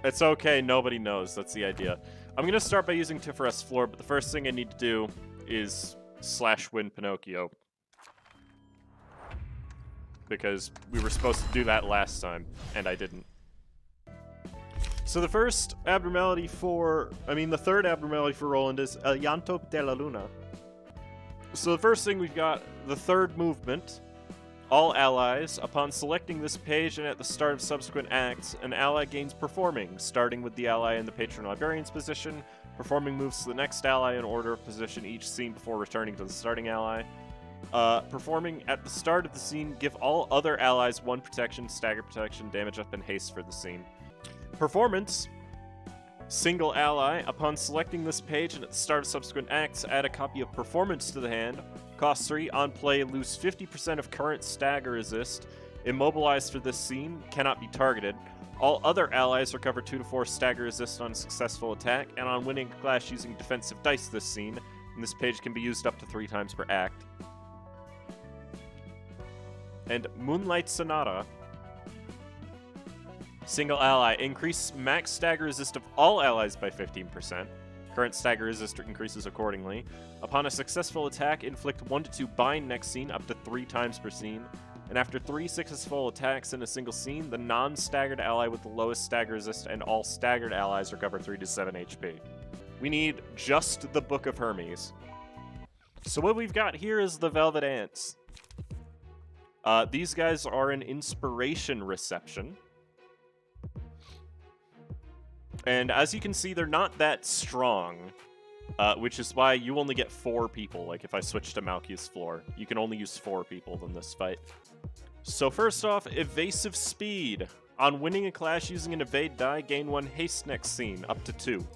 It's okay, nobody knows. That's the idea. I'm gonna start by using Tiferes Floor, but the first thing I need to do is /win Pinocchio. Because we were supposed to do that last time, and I didn't. So the first abnormality for... the third abnormality for Roland is El Llanto de la Luna. So the first thing we've got, the third movement. All allies, upon selecting this page and at the start of subsequent acts, an ally gains performing, starting with the ally in the patron librarian's position. Performing moves to the next ally in order of position each scene before returning to the starting ally. Performing at the start of the scene, give all other allies 1 protection, stagger protection, damage up, and haste for the scene. Performance. Single ally, upon selecting this page and at the start of subsequent acts, add a copy of Performance to the hand. Cost 3, on play, lose 50% of current stagger resist. Immobilized for this scene, cannot be targeted. All other allies recover 2 to 4 stagger resist on successful attack, and on winning a clash using defensive dice this scene. And this page can be used up to 3 times per act. And Moonlight Sonata. Single ally, increase max stagger resist of all allies by 15%. Current stagger resist increases accordingly. Upon a successful attack, inflict 1 to 2 bind next scene up to 3 times per scene. And after 3 successful attacks in a single scene, the non-staggered ally with the lowest stagger resist and all staggered allies recover 3 to 7 HP. We need just the Book of Hermes. So what we've got here is the Velvet Ants. These guys are an inspiration reception. And as you can see, they're not that strong, which is why you only get 4 people. Like, if I switch to Malki's Floor, you can only use 4 people in this fight. So first off, Evasive Speed. On winning a clash using an evade die, gain 1 haste next scene, up to 2.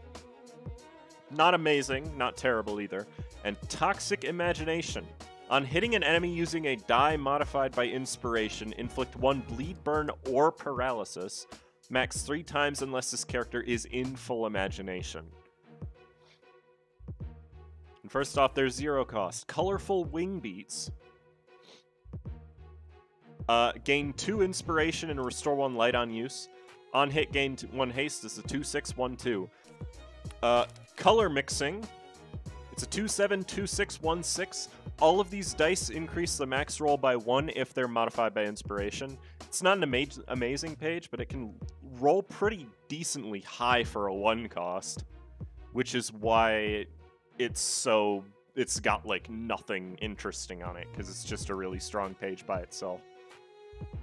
Not amazing, not terrible either. And Toxic Imagination. On hitting an enemy using a die modified by inspiration, inflict 1 bleed, burn, or paralysis. Max 3 times unless this character is in full imagination. And first off, there's 0 cost. Colorful Wing Beats. Gain 2 inspiration and restore 1 light on use. On hit, gain 1 haste. This is a 2/6/1/2. Color Mixing. It's a 2/7 2/6/1/6. All of these dice increase the max roll by 1 if they're modified by inspiration. It's not an amazing page, but it can roll pretty decently high for a 1 cost, which is why it's got like nothing interesting on it, because it's just a really strong page by itself.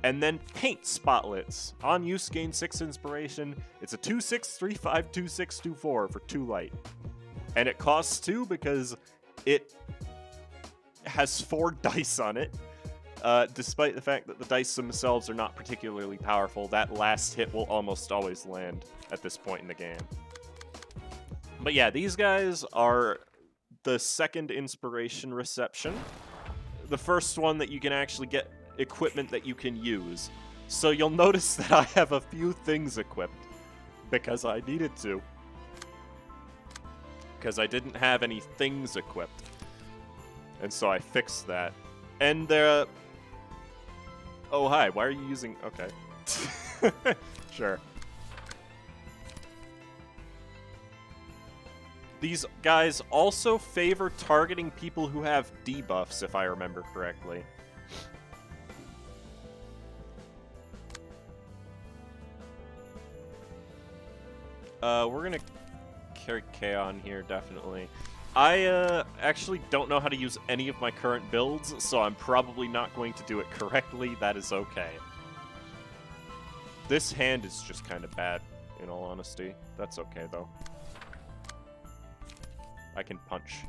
And then Paint Spotlets. On use, gain 6 inspiration. It's a 2/6/3/5 2/6/2/4 for 2 light. And it costs 2 because it has 4 dice on it. Despite the fact that the dice themselves are not particularly powerful, that last hit will almost always land at this point in the game. But yeah, these guys are the second inspiration reception. The first one that you can actually get equipment that you can use. So you'll notice that I have a few things equipped, because I needed to. Because I didn't have any things equipped. And so I fixed that. And oh, hi, why are you using... Okay. Sure. These guys also favor targeting people who have debuffs, if I remember correctly. We're gonna carry K on here, definitely. I actually don't know how to use any of my current builds, so I'm probably not going to do it correctly. That is okay. This hand is just kind of bad, in all honesty. That's okay, though. I can punch.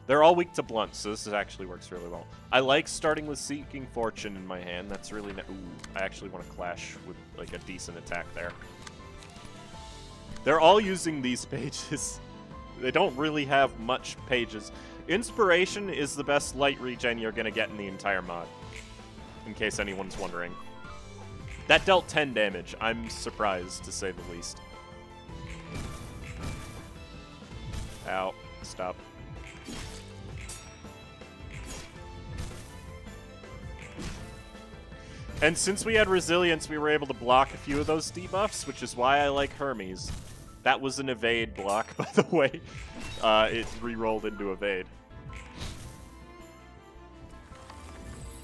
They're all weak to blunt, so this actually works really well. I like starting with Seeking Fortune in my hand. That's really... Ooh, I actually want to clash with, like, a decent attack there. They're all using these pages. They don't really have much pages. Inspiration is the best light regen you're going to get in the entire mod, in case anyone's wondering. That dealt 10 damage. I'm surprised, to say the least. Ow. Stop. And since we had resilience, we were able to block a few of those debuffs, which is why I like Hermes. That was an evade block, by the way. It re-rolled into evade.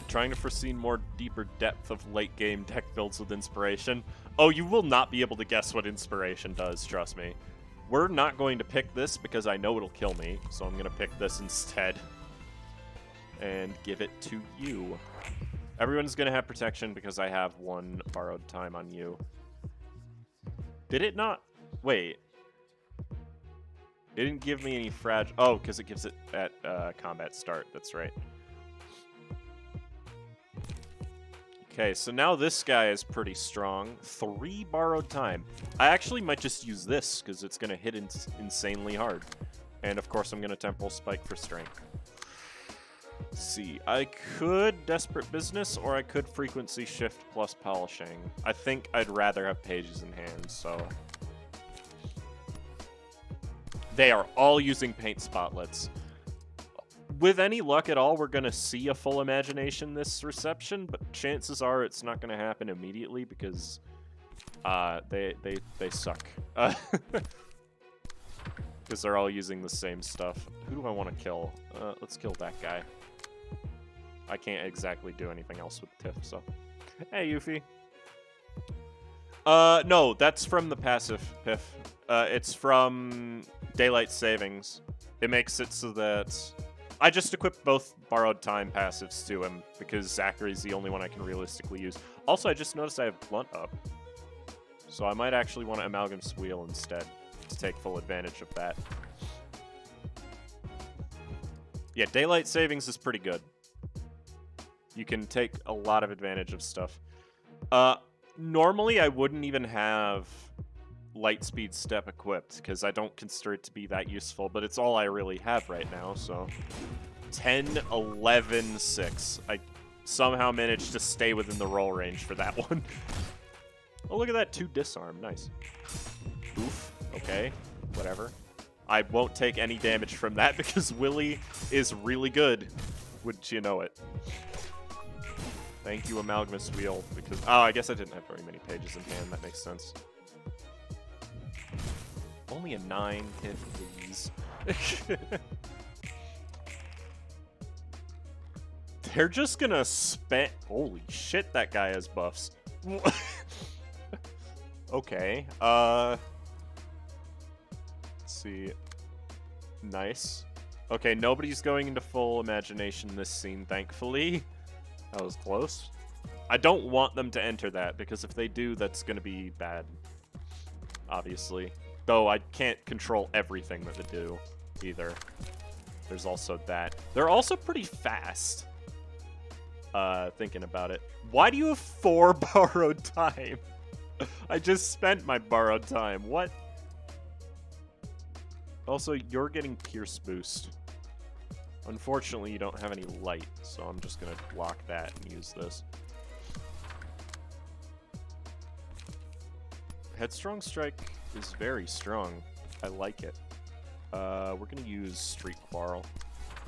Trying to foresee more deeper depth of late-game deck builds with Inspiration. Oh, you will not be able to guess what Inspiration does, trust me. We're not going to pick this because I know it'll kill me, so I'm going to pick this instead. And give it to you. Everyone's going to have protection because I have 1 borrowed time on you. Did it not? Wait. It didn't give me any fragile... Oh, because it gives it at combat start. That's right. Okay, so now this guy is pretty strong. 3 borrowed time. I actually might just use this because it's going to hit insanely hard. And of course I'm going to Temporal Spike for strength. Let's see, I could Desperate Business, or I could Frequency Shift plus Polishing. I think I'd rather have pages in hand, so... They are all using Paint Spotlets. With any luck at all, we're going to see a full Imagination this reception, but chances are it's not going to happen immediately because they suck. Because they're all using the same stuff. Who do I want to kill? Let's kill that guy. I can't exactly do anything else with Tiff, so... Hey, Yuffie. No, that's from the passive, Piff. It's from Daylight Savings. It makes it so that... I just equipped both Borrowed Time passives to him, because Zachary's the only one I can realistically use. Also, I just noticed I have Blunt up. So I might actually want to Amalgam's Wheel instead, to take full advantage of that. Yeah, Daylight Savings is pretty good. You can take a lot of advantage of stuff. Normally, I wouldn't even have Lightspeed Step equipped, because I don't consider it to be that useful, but it's all I really have right now, so... 10, 11, 6. I somehow managed to stay within the roll range for that one. Oh, look at that, 2 disarm, nice. Oof, okay, whatever. I won't take any damage from that because Willy is really good. Wouldn't you know it? Thank you, Amalgamous Wheel, because... Oh, I guess I didn't have very many pages in hand. That makes sense. Only a 9 hit, please. They're just gonna spam... Holy shit, that guy has buffs. Okay, let's see. Nice. Okay, nobody's going into full imagination this scene, thankfully. That was close. I don't want them to enter that, because if they do, that's going to be bad. Obviously. Though I can't control everything that they do, either. There's also that. They're also pretty fast. Thinking about it. Why do you have 4 borrowed time? I just spent my borrowed time. What? Also, you're getting Pierce Boost. Unfortunately, you don't have any light, so I'm just going to block that and use this. Headstrong Strike is very strong. I like it. We're going to use Street Quarrel.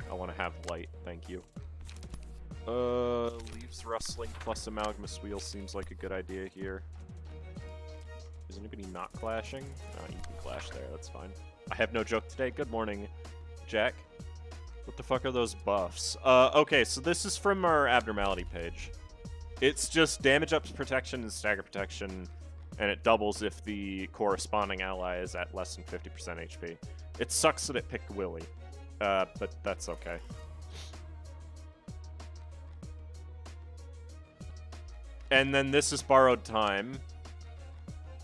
I want to have light, thank you. Leaves Rustling plus Amalgamous Wheel seems like a good idea here. Is anybody not clashing? No, you can clash there, that's fine. I have no joke today. Good morning, Jack. What the fuck are those buffs? Okay, so this is from our Abnormality page. It's just damage up protection and stagger protection, and it doubles if the corresponding ally is at less than 50% HP. It sucks that it picked Willy, but that's okay. And then this is Borrowed Time,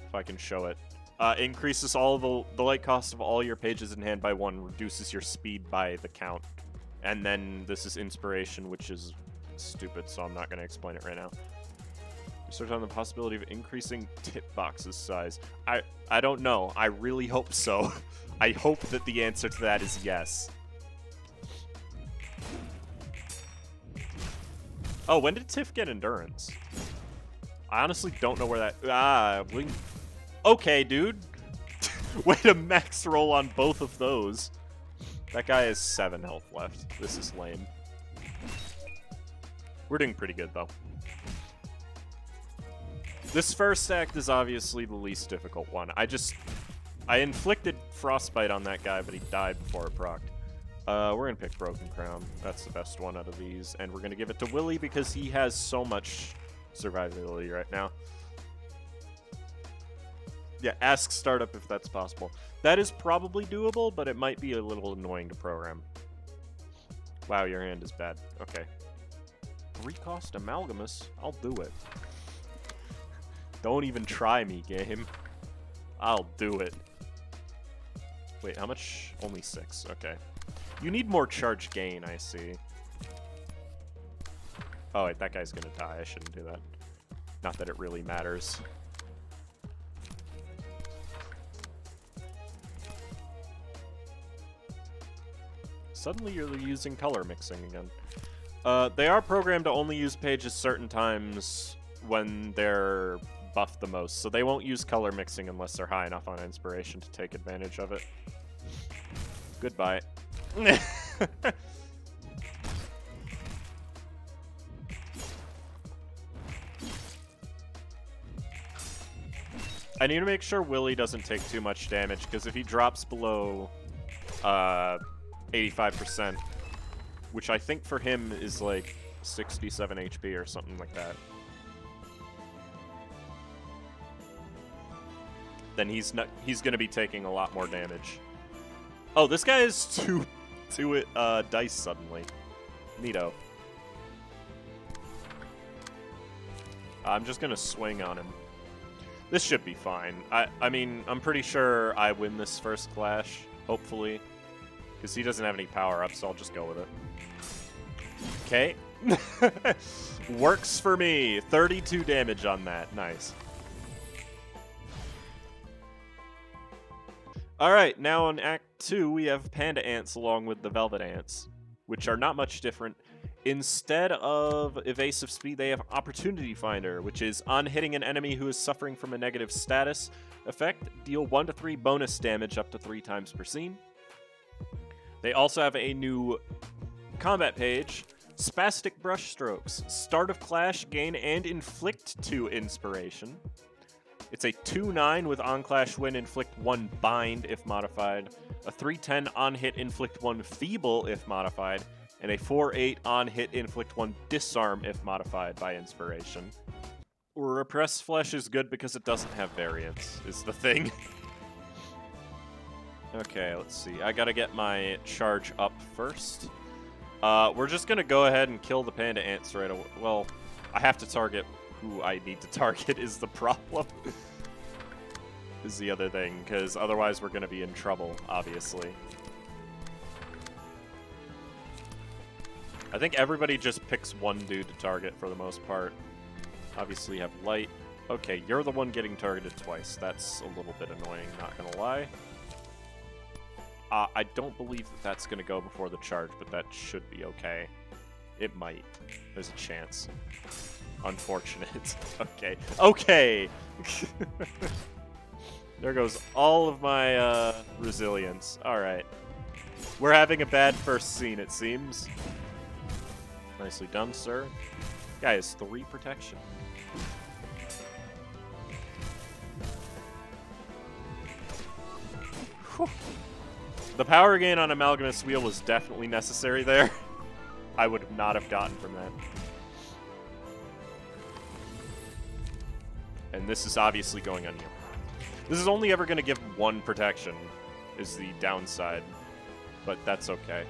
if I can show it. Increases all the light cost of all your pages in hand by 1, reduces your speed by the count. And then this is Inspiration, which is stupid, so I'm not going to explain it right now. Research on the possibility of increasing tip box's size. I don't know. I really hope so. I hope that the answer to that is yes. Oh, when did Tiff get Endurance? I honestly don't know where that... Okay, dude. Way to max roll on both of those. That guy has 7 health left. This is lame. We're doing pretty good, though. This first act is obviously the least difficult one. I inflicted Frostbite on that guy, but he died before it procced. We're gonna pick Broken Crown. That's the best one out of these. And we're gonna give it to Willy because he has so much survivability right now. Yeah, ask startup if that's possible. That is probably doable, but it might be a little annoying to program. Wow, your hand is bad. Okay. 3-cost Amalgamous? I'll do it. Don't even try me, game. I'll do it. Wait, how much? Only 6. Okay. You need more charge gain, I see. Oh, wait, that guy's gonna die. I shouldn't do that. Not that it really matters. Suddenly you're using color mixing again. They are programmed to only use pages certain times when they're buffed the most, so they won't use color mixing unless they're high enough on inspiration to take advantage of it. Goodbye. I need to make sure Willy doesn't take too much damage, because if he drops below 85%, which I think for him is like 67 HP or something like that, then he's going to be taking a lot more damage. Oh, this guy is two dice suddenly. Neato. I'm just going to swing on him. This should be fine. I mean, I'm pretty sure I win this first clash, hopefully. Because he doesn't have any power-ups, so I'll just go with it. Okay. Works for me. 32 damage on that. Nice. Alright, now in Act 2, we have Panda Ants along with the Velvet Ants, which are not much different. Instead of Evasive Speed, they have Opportunity Finder, which is on hitting an enemy who is suffering from a negative status effect, deal 1 to 3 bonus damage up to 3 times per scene. They also have a new combat page, Spastic Brushstrokes. Start of Clash, gain and inflict 2 inspiration. It's a 2-9 with on clash win, inflict 1 bind if modified, a 3-10 on hit, inflict 1 feeble if modified, and a 4-8 on hit, inflict 1 disarm if modified by inspiration. Repressed Flesh is good because it doesn't have variance, is the thing. Okay, let's see. I gotta get my charge up first. We're just gonna go ahead and kill the Panda Ants right away. Well, I have to target who I need to target is the problem. Is the other thing, because otherwise we're gonna be in trouble, obviously. I think everybody just picks one dude to target for the most part. Obviously you have light. Okay, you're the one getting targeted twice. That's a little bit annoying, not gonna lie. I don't believe that that's gonna go before the charge, but that should be okay. It might. There's a chance. Unfortunate. Okay. Okay! There goes all of my resilience. Alright. We're having a bad first scene, it seems. Nicely done, sir. Guy has 3 protection. Whew. The power gain on Amalgamous Wheel was definitely necessary there. I would not have gotten from that. And this is obviously going on you. This is only ever going to give 1 protection, is the downside. But that's okay.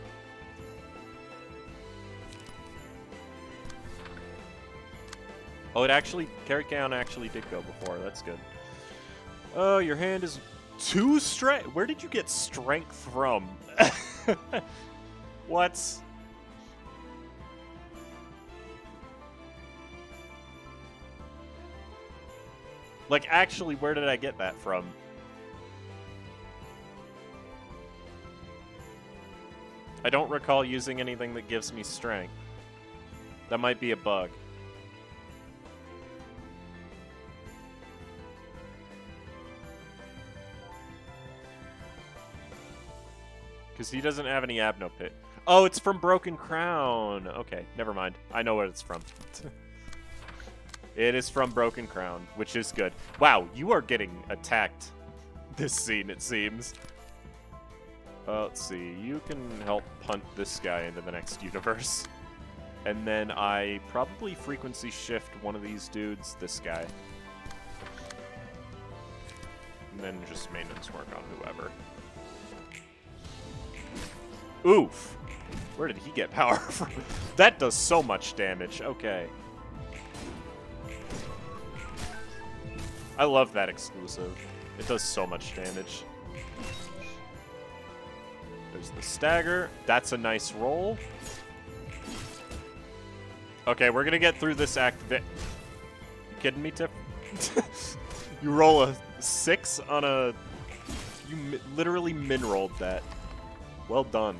Oh, it actually, Carry Count actually did go before. That's good. Oh, your hand is 2 strength. Where did you get strength from? What? Like, actually, where did I get that from? I don't recall using anything that gives me strength. That might be a bug. Because he doesn't have any Abno Pit. Oh, it's from Broken Crown. Okay, never mind. I know what it's from. It is from Broken Crown, which is good. Wow, you are getting attacked this scene, it seems. Let's see. You can help punt this guy into the next universe. And then I probably frequency shift one of these dudes, this guy. And then just maintenance work on whoever. Oof! Where did he get power from? That does so much damage. Okay. I love that exclusive. It does so much damage. There's the stagger. That's a nice roll. Okay, we're gonna get through this act. You kidding me, Tip? You roll a 6 on a... You literally min-rolled that. Well done.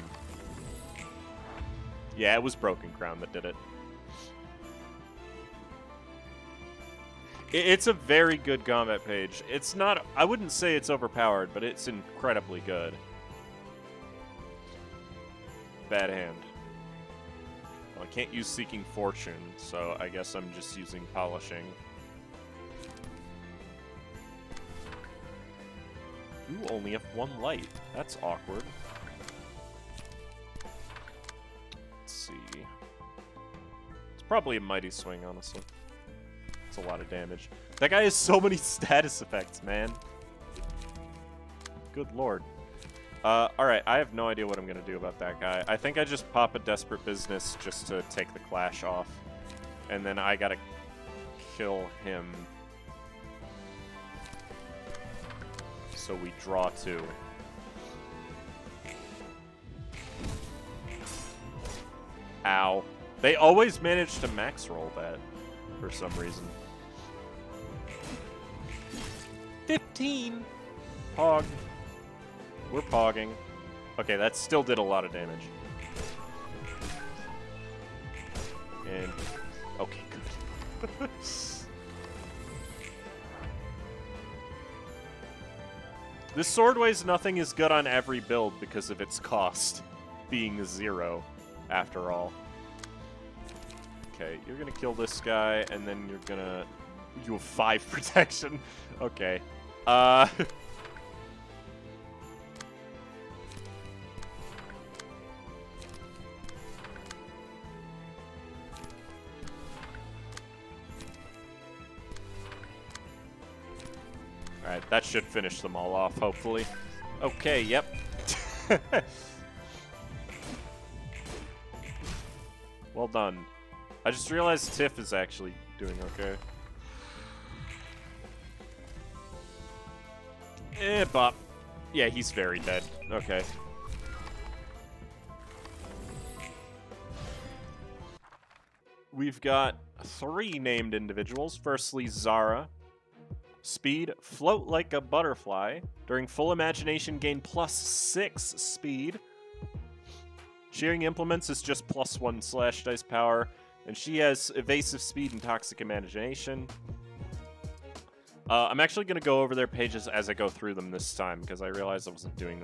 Yeah, it was Broken Crown that did it. It's a very good combat page. It's not... I wouldn't say it's overpowered, but it's incredibly good. Bad hand. Well, I can't use Seeking Fortune, so I guess I'm just using Polishing. You only have 1 light. That's awkward. Let's see. It's probably a Mighty Swing, honestly. It's a lot of damage. That guy has so many status effects, man. Good lord. Alright, I have no idea what I'm going to do about that guy. I think I just pop a Desperate Business just to take the Clash off. And then I gotta kill him. So we draw 2. Ow. They always manage to max roll that for some reason. 15! Pog. We're pogging. Okay, that still did a lot of damage. And... okay, good. This sword weighs nothing is good on every build because of its cost being 0, after all. Okay, you're gonna kill this guy, and then you're gonna... You have 5 protection. Okay. Alright, that should finish them all off, hopefully. Okay, yep. Well done. I just realized Tiff is actually doing okay. Bop. Yeah, he's very dead. Okay. We've got 3 named individuals. Firstly, Zara. Speed, float like a butterfly. During full imagination, gain +6 speed. Shearing implements is just +1 slash dice power. And she has evasive speed and toxic imagination. I'm actually going to go over their pages as I go through them this time, because I realized I wasn't doing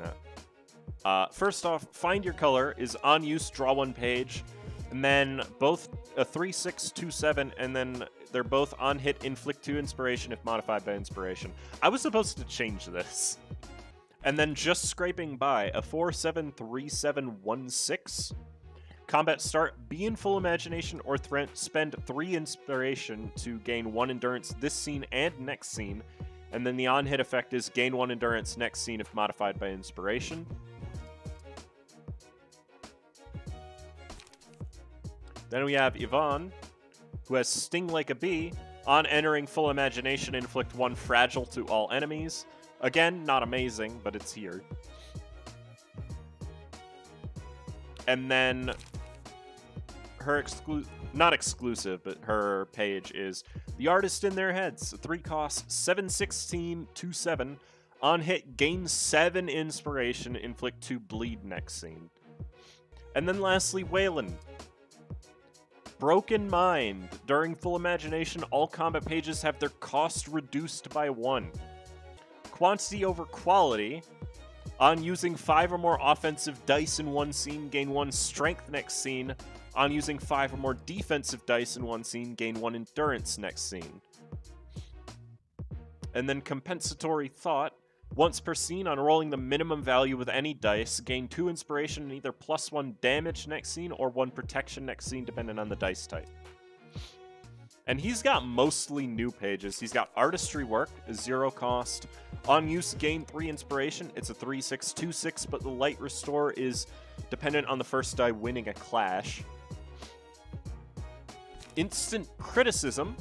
that. First off, Find Your Color is on use, draw 1 page. And then both a 3, 6, 2, 7, and then they're both on hit, inflict 2 inspiration if modified by inspiration. I was supposed to change this. And then just scraping by, a 4, 7, 3, 7, 1, 6. Combat start, be in full imagination or spend 3 inspiration to gain 1 endurance this scene and next scene. And then the on-hit effect is gain 1 endurance next scene if modified by inspiration. Then we have Yvonne, who has Sting Like a Bee. On entering full imagination, inflict 1 fragile to all enemies. Again, not amazing, but it's here. And then her not exclusive, but her page is The Artist in Their Heads. 3 costs, 7, 16, 2, 7. On hit, gain 7 inspiration, inflict 2 bleed next scene. And then lastly, Waylon. Broken Mind. During full imagination, all combat pages have their cost reduced by 1. Quantity over quality. On using 5 or more offensive dice in one scene, gain 1 strength next scene. On using 5 or more defensive dice in one scene, gain 1 endurance next scene. And then compensatory thought. Once per scene, on rolling the minimum value with any dice, gain 2 inspiration and either +1 damage next scene or 1 protection next scene, depending on the dice type. And he's got mostly new pages. He's got Artistry Work, 0 cost. On use, gain 3 inspiration. It's a 3/6/2/6, but the Light Restore is dependent on the first die winning a clash. Instant Criticism.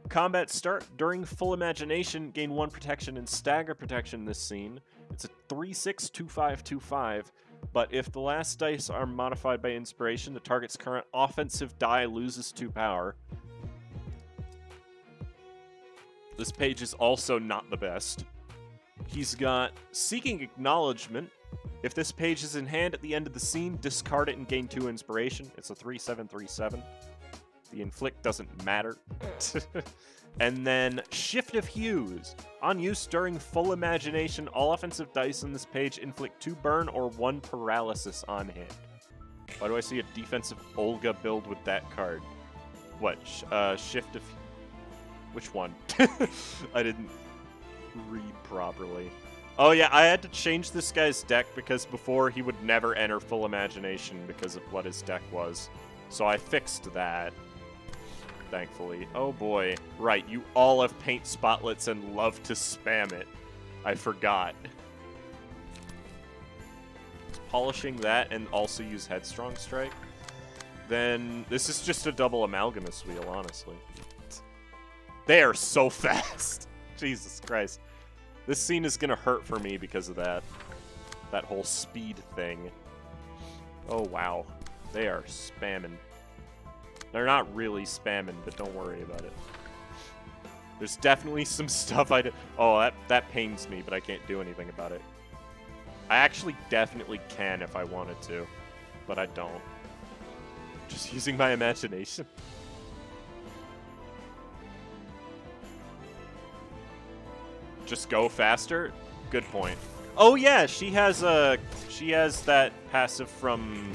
Combat start. During full imagination, gain 1 protection and stagger protection in this scene. It's a 3/6/2/5/2/5, but if the last dice are modified by inspiration, the target's current offensive die loses 2 power. This page is also not the best. He's got Seeking Acknowledgement. If this page is in hand at the end of the scene, discard it and gain 2 inspiration. It's a 3/7/3/7. The inflict doesn't matter. And then Shift of Hues. On use during full imagination, all offensive dice on this page inflict 2 burn or 1 paralysis on hit. Why do I see a defensive Olga build with that card? What? Shift of... Which one? I didn't read properly. Oh yeah, I had to change this guy's deck because before he would never enter full imagination because of what his deck was. So I fixed that. Thankfully. Oh boy. Right, you all have paint spotlets and love to spam it. I forgot. Polishing that and also use Headstrong Strike. Then this is just a double Amalgamous Wheel, honestly. They are so fast. Jesus Christ. This scene is gonna hurt for me because of that. That whole speed thing. Oh wow. They are spamming. They're not really spamming, but don't worry about it. There's definitely some stuff I did. Oh, that pains me, but I can't do anything about it. I actually definitely can if I wanted to, but I don't. Just using my imagination. Just go faster? Good point. Oh yeah, she has that passive from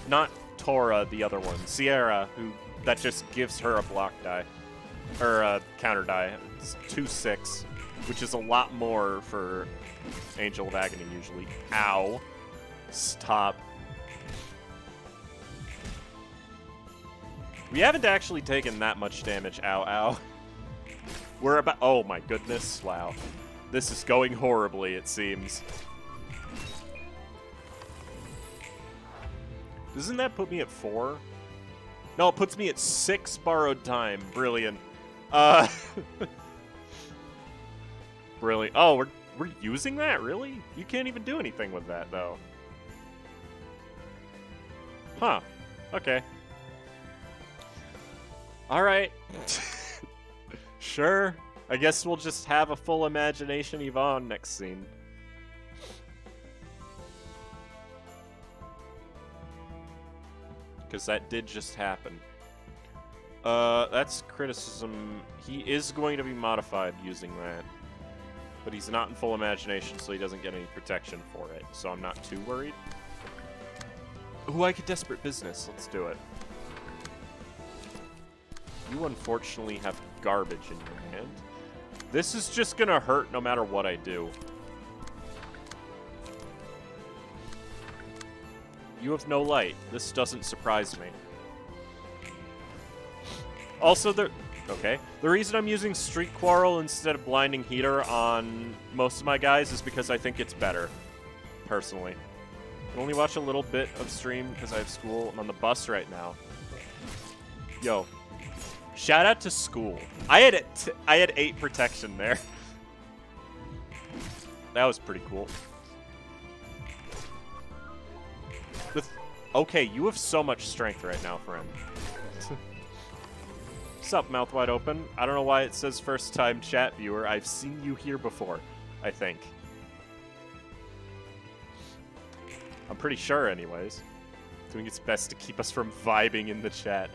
not Tora, the other one, Sierra, that just gives her a block die or a counter die. It's 2/6, which is a lot more for Angel of Agony usually. Ow. Stop. We haven't actually taken that much damage. Ow, ow. We're about... Oh my goodness. Wow. This is going horribly, it seems. Doesn't that put me at 4? No, it puts me at 6 borrowed time. Brilliant. Brilliant. Oh, we're using that? Really? You can't even do anything with that, though. Huh. Okay. Alright. Sure. I guess we'll just have a full imagination Yvonne next scene. Because that did just happen. That's criticism. He is going to be modified using that. But he's not in full imagination, so he doesn't get any protection for it. So I'm not too worried. Ooh, I could Desperate Business. Let's do it. You unfortunately have garbage in your hand. This is just gonna hurt no matter what I do. You have no light. This doesn't surprise me. Also, the reason I'm using Street Quarrel instead of Blinding Heater on most of my guys is because I think it's better, personally. I can only watch a little bit of stream because I have school. I'm on the bus right now. Yo. Shout out to school. I had 8 protection there. That was pretty cool. Okay, you have so much strength right now, friend. What's up, mouth wide open? I don't know why it says first time chat viewer. I've seen you here before, I think. I'm pretty sure, anyways. Doing its best to keep us from vibing in the chat.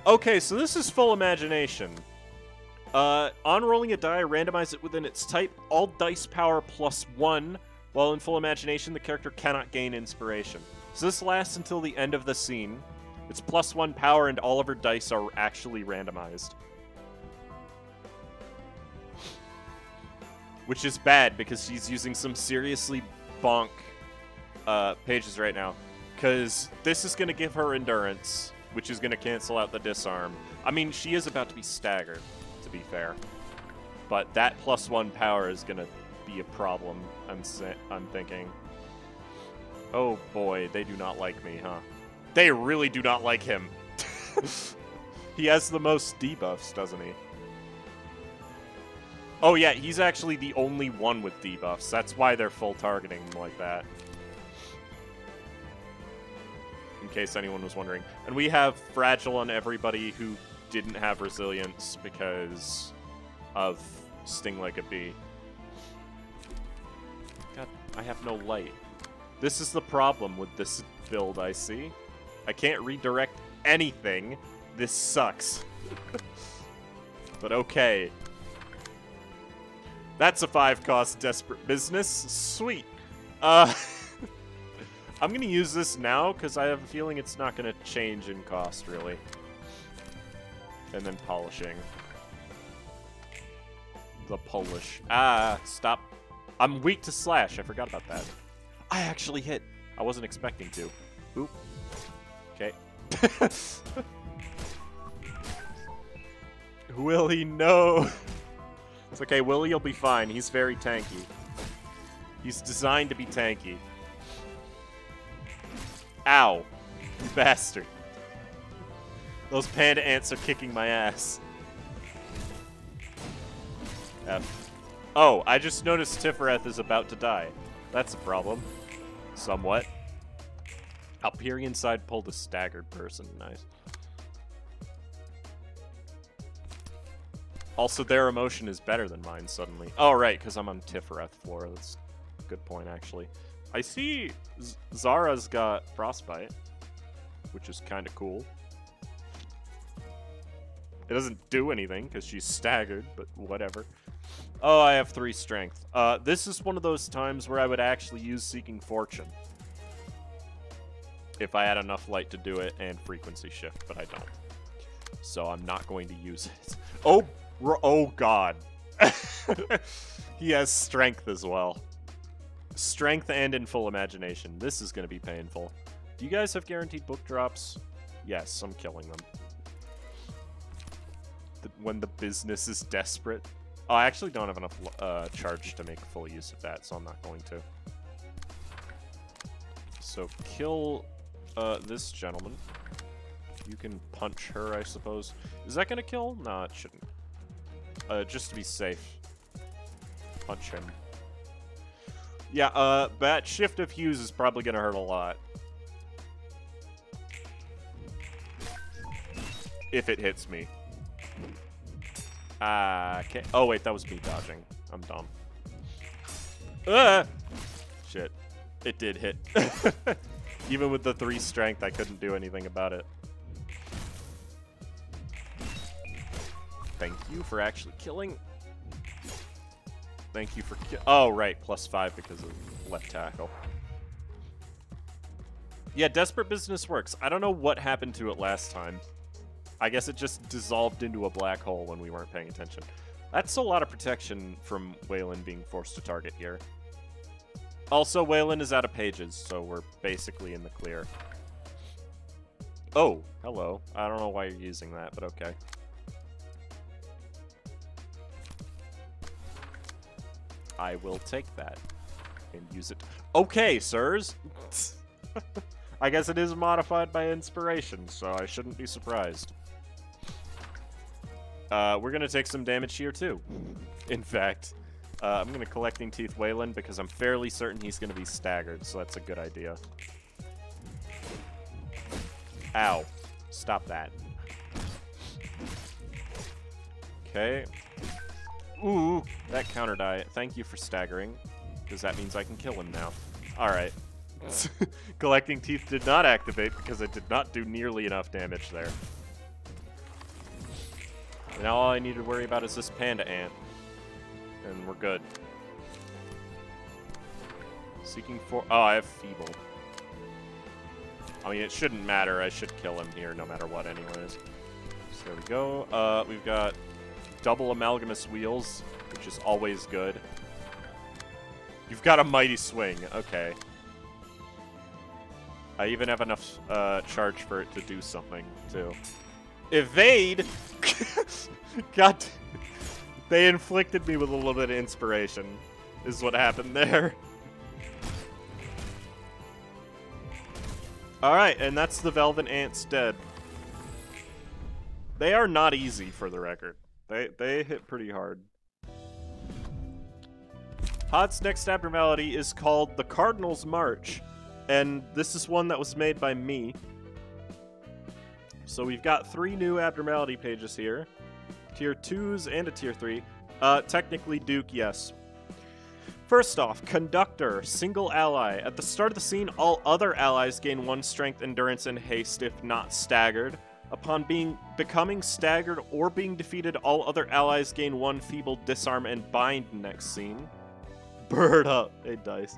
Okay, so this is full imagination. On rolling a die, randomize it within its type. All dice power +1. While in full imagination, the character cannot gain inspiration. So this lasts until the end of the scene. It's +1 power, and all of her dice are actually randomized. Which is bad, because she's using some seriously bonk pages right now. Because this is going to give her endurance, which is going to cancel out the disarm. I mean, she is about to be staggered, to be fair. But that +1 power is going to be a problem, I'm thinking. Oh boy, they do not like me, huh? They really do not like him. He has the most debuffs, doesn't he? Oh yeah, he's actually the only one with debuffs. That's why they're full targeting him like that. In case anyone was wondering. And we have Fragile on everybody who didn't have Resilience because of Sting Like a Bee. God, I have no light. This is the problem with this build, I see. I can't redirect anything. This sucks. But okay. That's a 5-cost Desperate Business. Sweet. I'm going to use this now, because I have a feeling it's not going to change in cost, really. And then Polishing. The Polish. Ah, stop. I'm weak to Slash. I forgot about that. I actually hit. I wasn't expecting to. Oop. Okay. Willie, no. It's okay, Willie will be fine. He's very tanky. He's designed to be tanky. Ow. You bastard. Those panda ants are kicking my ass. F. Oh, I just noticed Tifereth is about to die. That's a problem. Somewhat. Alperian side pulled a staggered person. Nice. Also, their emotion is better than mine suddenly. Oh, right, because I'm on Tifereth floor. That's a good point, actually. I see Zara's got Frostbite, which is kind of cool. It doesn't do anything because she's staggered, but whatever. Oh, I have 3 strength. This is one of those times where I would actually use Seeking Fortune. If I had enough light to do it and frequency shift, but I don't. So I'm not going to use it. Oh god. He has strength as well. Strength and in full imagination. This is going to be painful. Do you guys have guaranteed book drops? Yes, I'm killing them. When the business is desperate. Oh, I actually don't have enough charge to make full use of that, so I'm not going to. So kill this gentleman. You can punch her, I suppose. Is that going to kill? No, it shouldn't. Just to be safe. Punch him. Yeah, that Shift of Hues is probably going to hurt a lot. If it hits me. Okay. Oh, wait, that was me dodging. I'm dumb. Shit. It did hit. Even with the 3 strength, I couldn't do anything about it. Thank you for actually killing. Thank you for oh, right. +5 because of left tackle. Yeah, Desperate Business works. I don't know what happened to it last time. I guess it just dissolved into a black hole when we weren't paying attention. That's a lot of protection from Waylon being forced to target here. Also, Waylon is out of pages, so we're basically in the clear. Oh, hello. I don't know why you're using that, but okay. I will take that and use it. Okay, sirs. I guess it is modified by inspiration, so I shouldn't be surprised. We're going to take some damage here, too. In fact, I'm going to Collecting Teeth Waylon because I'm fairly certain he's going to be staggered, so that's a good idea. Ow. Stop that. Okay. Ooh, that counter die. Thank you for staggering, because that means I can kill him now. Alright. Collecting Teeth did not activate because it did not do nearly enough damage there. Now all I need to worry about is this panda ant. And we're good. Seeking for... Oh, I have Feeble. I mean, it shouldn't matter. I should kill him here no matter what anyways. So there we go. We've got double amalgamous wheels, which is always good. You've got a mighty swing. Okay. I even have enough charge for it to do something, too. Evade! God, they inflicted me with a little bit of inspiration, is what happened there. Alright, and that's the Velvet Ants dead. They are not easy, for the record. They hit pretty hard. Hod's next abnormality is called the Cardinal's March, and this is one that was made by me. So we've got 3 new abnormality pages here. Tier 2s and a Tier 3. Technically Duke, yes. First off, Conductor, single ally. At the start of the scene, all other allies gain 1 strength, endurance, and haste if not staggered. Upon becoming staggered or being defeated, all other allies gain 1 feeble, disarm, and bind next scene. Bird up. Hey, dice.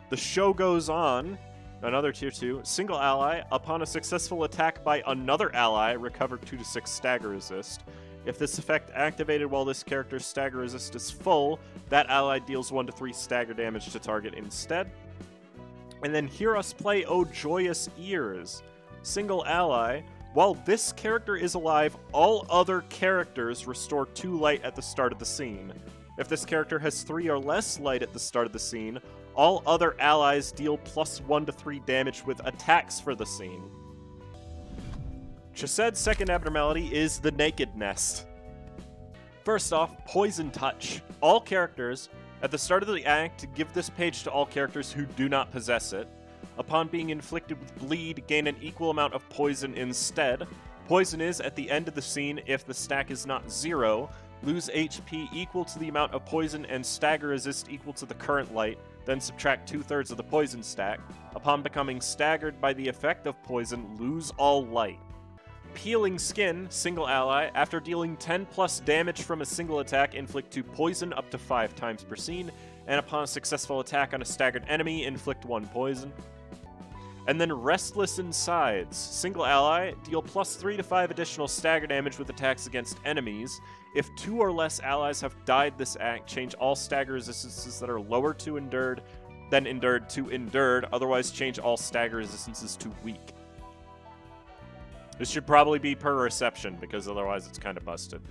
The show goes on. Another Tier 2. Single ally. Upon a successful attack by another ally, recover 2 to 6 stagger resist. If this effect activated while this character's stagger resist is full, that ally deals 1 to 3 stagger damage to target instead. And then Hear Us Play, Oh Joyous Ears. Single ally. While this character is alive, all other characters restore 2 light at the start of the scene. If this character has 3 or less light at the start of the scene, all other allies deal plus 1 to 3 damage with attacks for the scene. Chased's second abnormality is the Naked Nest. First off, Poison Touch. All characters, at the start of the act, give this page to all characters who do not possess it. Upon being inflicted with bleed, gain an equal amount of poison instead. Poison is at the end of the scene if the stack is not 0. Lose HP equal to the amount of poison and stagger resist equal to the current light, then subtract 2/3 of the poison stack. Upon becoming staggered by the effect of poison, lose all light. Peeling Skin, single ally. After dealing 10 plus damage from a single attack, inflict 2 poison up to 5 times per scene, and upon a successful attack on a staggered enemy, inflict 1 poison. And then Restless Insides, single ally. Deal plus 3 to 5 additional stagger damage with attacks against enemies. If 2 or less allies have died this act, change all stagger resistances that are lower to endured than endured to endured, otherwise change all stagger resistances to weak. This should probably be per reception, because otherwise it's kind of busted.